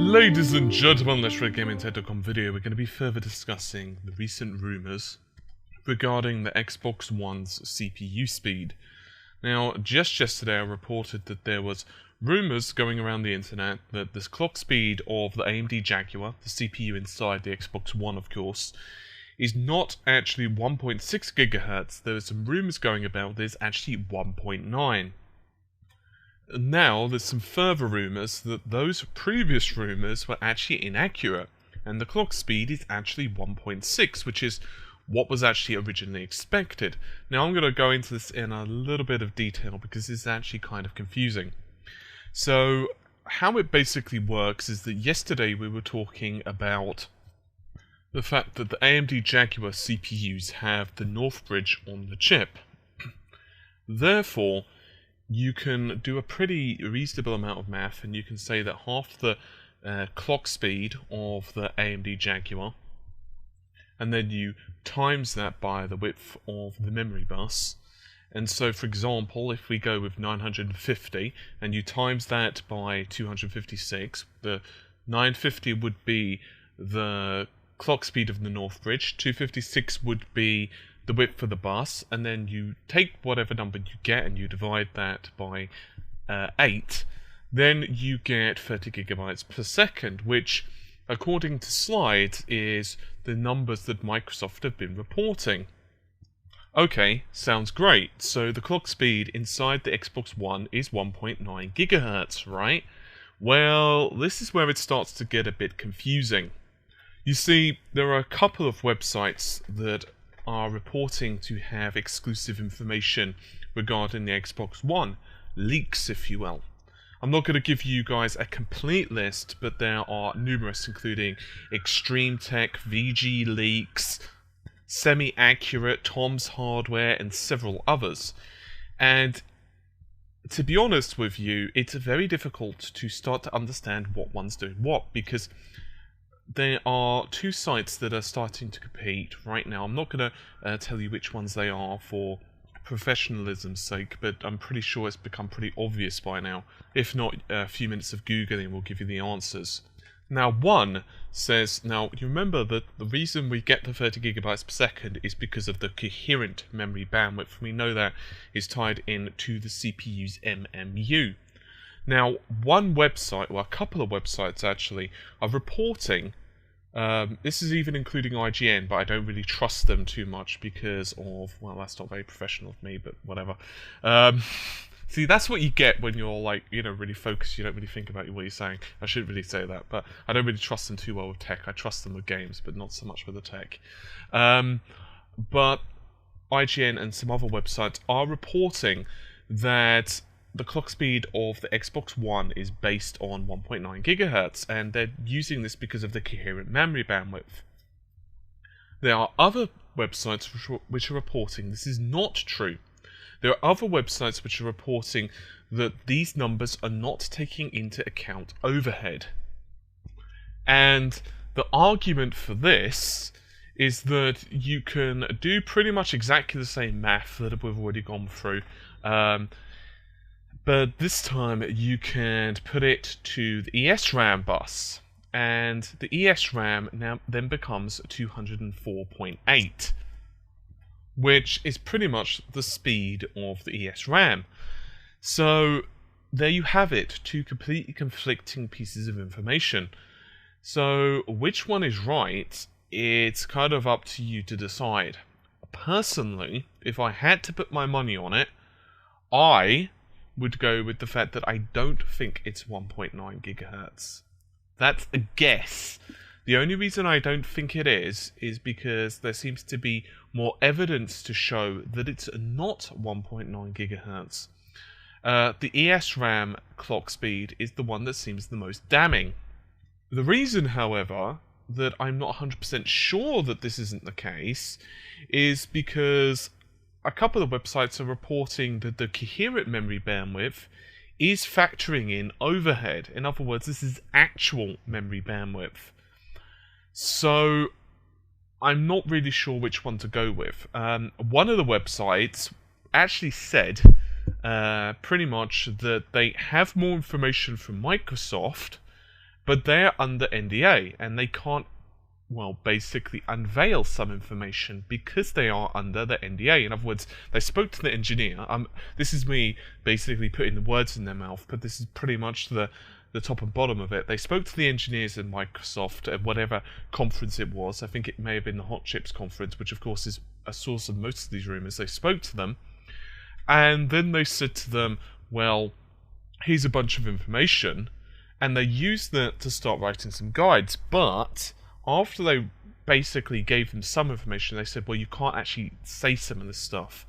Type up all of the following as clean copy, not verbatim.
Ladies and gentlemen, let's read GameIntent.com video. We're going to be further discussing the recent rumours regarding the Xbox One's CPU speed. Now, just yesterday I reported that there was rumours going around the internet that this clock speed of the AMD Jaguar, the CPU inside the Xbox One of course, is not actually 1.6 GHz. There are some rumours going about there's actually 1.9. Now, there's some further rumours that those previous rumours were actually inaccurate, and the clock speed is actually 1.6, which is what was actually originally expected. Now, I'm going to go into this in a little bit of detail because it's actually kind of confusing. So, how it basically works is that yesterday we were talking about the fact that the AMD Jaguar CPUs have the North Bridge on the chip. Therefore, you can do a pretty reasonable amount of math and you can say that half the clock speed of the AMD Jaguar, and then you times that by the width of the memory bus. And so, for example, if we go with 950 and you times that by 256, the 950 would be the clock speed of the North Bridge, 256 would be the width for the bus, and then you take whatever number you get and you divide that by 8, then you get 30 gigabytes per second, which, according to slides, is the numbers that Microsoft have been reporting. Okay, sounds great. So the clock speed inside the Xbox One is 1.9 gigahertz, right? Well, this is where it starts to get a bit confusing. You see, there are a couple of websites that are reporting to have exclusive information regarding the Xbox One, leaks if you will. I'm not going to give you guys a complete list, but there are numerous, including Extreme Tech, VG Leaks, Semi-Accurate, Tom's Hardware, and several others. And to be honest with you, it's very difficult to start to understand what one's doing what, because there are two sites that are starting to compete right now. I'm not going to tell you which ones they are for professionalism's sake, but I'm pretty sure it's become pretty obvious by now. If not, a few minutes of Googling will give you the answers. Now, one says, now you remember that the reason we get the 30 gigabytes per second is because of the coherent memory bandwidth. We know that is tied in to the CPU's MMU. Now, one website, or a couple of websites actually, are reporting, this is even including IGN, but I don't really trust them too much because of, well, that's not very professional of me, but whatever. See, that's what you get when you're, like, you know, really focused, you don't really think about what you're saying. I shouldn't really say that, but I don't really trust them too well with tech. I trust them with games, but not so much with the tech. But IGN and some other websites are reporting that the clock speed of the Xbox One is based on 1.9 gigahertz, and they're using this because of the coherent memory bandwidth. There are other websites which are reporting this is not true. There are other websites which are reporting that these numbers are not taking into account overhead. And the argument for this is that you can do pretty much exactly the same math that we've already gone through, but this time you can put it to the ESRAM bus, and the ESRAM now then becomes 204.8, which is pretty much the speed of the ESRAM. So there you have it, two completely conflicting pieces of information. So which one is right? It's kind of up to you to decide. Personally, if I had to put my money on it, I would go with the fact that I don't think it's 1.9 gigahertz. That's a guess. The only reason I don't think it is because there seems to be more evidence to show that it's not 1.9 gigahertz. The ESRAM clock speed is the one that seems the most damning. The reason, however, that I'm not 100% sure that this isn't the case is because a couple of websites are reporting that the coherent memory bandwidth is factoring in overhead. In other words, this is actual memory bandwidth. So I'm not really sure which one to go with. One of the websites actually said pretty much that they have more information from Microsoft but they're under NDA, and they can't, well, basically unveil some information because they are under the NDA. In other words, they spoke to the engineer. This is me basically putting the words in their mouth, but this is pretty much the top and bottom of it. They spoke to the engineers in Microsoft at whatever conference it was. I think it may have been the Hot Chips conference, which of course is a source of most of these rumors. They spoke to them, and then they said to them, well, here's a bunch of information, and they used that to start writing some guides. But after they basically gave them some information, they said, well, you can't actually say some of this stuff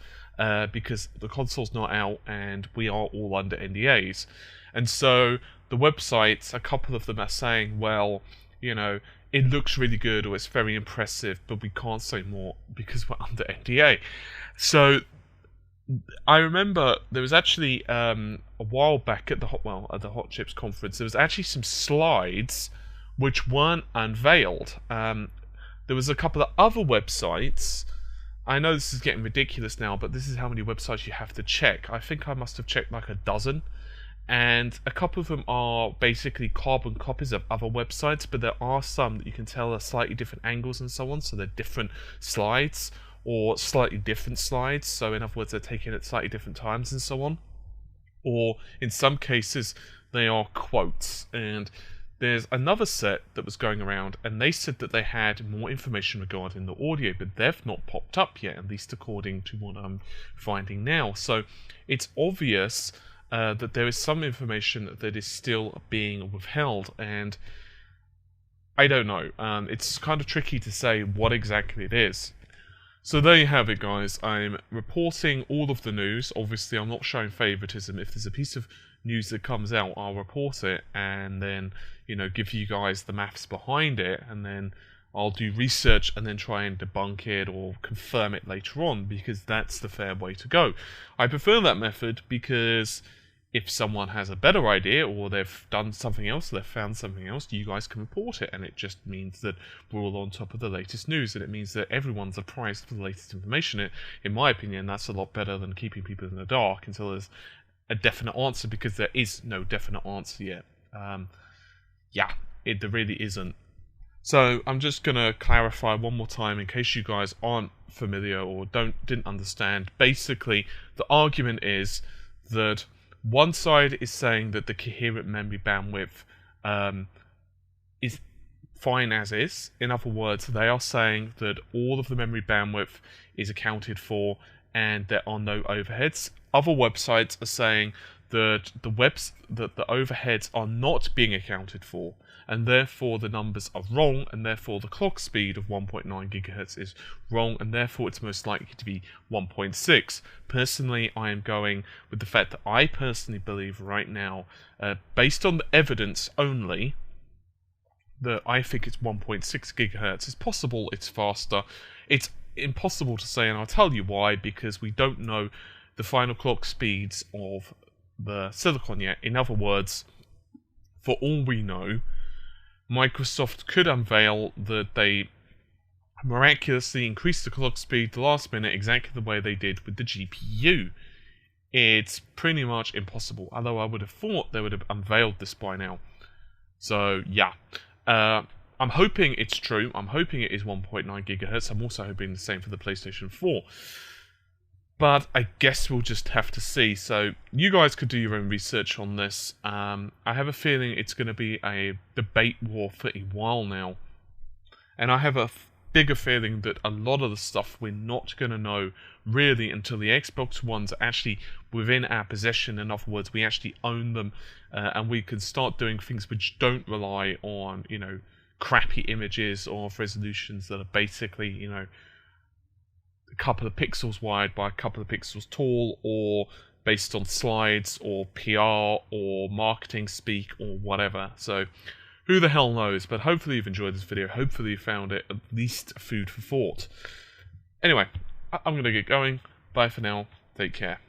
because the console's not out and we are all under NDAs. And so the websites, a couple of them are saying, well, you know, it looks really good or it's very impressive, but we can't say more because we're under NDA. So I remember there was actually a while back at the Hot Chips conference, there was actually some slides which weren't unveiled. There was a couple of other websites. I know this is getting ridiculous now, but this is how many websites you have to check. I think I must have checked like a dozen. And a couple of them are basically carbon copies of other websites, but there are some that you can tell are slightly different angles and so on, so they're different slides, or slightly different slides, so in other words they're taken at slightly different times and so on. Or in some cases they are quotes, and there's another set that was going around, and they said that they had more information regarding the audio, but they've not popped up yet, at least according to what I'm finding now. So it's obvious that there is some information that is still being withheld, and I don't know. It's kind of tricky to say what exactly it is. So there you have it, guys. I'm reporting all of the news. Obviously, I'm not showing favoritism. If there's a piece of news that comes out, I'll report it and then, you know, give you guys the maths behind it, and then I'll do research and then try and debunk it or confirm it later on, because that's the fair way to go. I prefer that method because if someone has a better idea, or they've done something else, or they've found something else, you guys can report it, and it just means that we're all on top of the latest news, and it means that everyone's apprised for the latest information. In my opinion, that's a lot better than keeping people in the dark until there's a definite answer, because there is no definite answer yet. There really isn't. So I'm just going to clarify one more time in case you guys aren't familiar or didn't understand. Basically, the argument is that one side is saying that the coherent memory bandwidth is fine as is. In other words, they are saying that all of the memory bandwidth is accounted for and there are no overheads. Other websites are saying that the overheads are not being accounted for, and therefore the numbers are wrong, and therefore the clock speed of 1.9 GHz is wrong, and therefore it's most likely to be 1.6. Personally, I am going with the fact that I personally believe right now, based on the evidence only, that I think it's 1.6 GHz. It's possible it's faster. It's impossible to say, and I'll tell you why, because we don't know the final clock speeds of the silicon yet. In other words, for all we know, Microsoft could unveil that they miraculously increased the clock speed the last minute exactly the way they did with the GPU. It's pretty much impossible, although I would have thought they would have unveiled this by now. So yeah, I'm hoping it's true. I'm hoping it is 1.9 GHz. I'm also hoping the same for the PlayStation 4. But I guess we'll just have to see. So you guys could do your own research on this. I have a feeling it's going to be a debate war for a while now. And I have a bigger feeling that a lot of the stuff we're not going to know really until the Xbox One's are actually within our possession. In other words, we actually own them, and we can start doing things which don't rely on, you know, crappy images or resolutions that are basically, you know, a couple of pixels wide by a couple of pixels tall, or based on slides or PR or marketing speak or whatever. So who the hell knows? But hopefully you've enjoyed this video. Hopefully you found it at least food for thought. Anyway, I'm going to get going. Bye for now. Take care.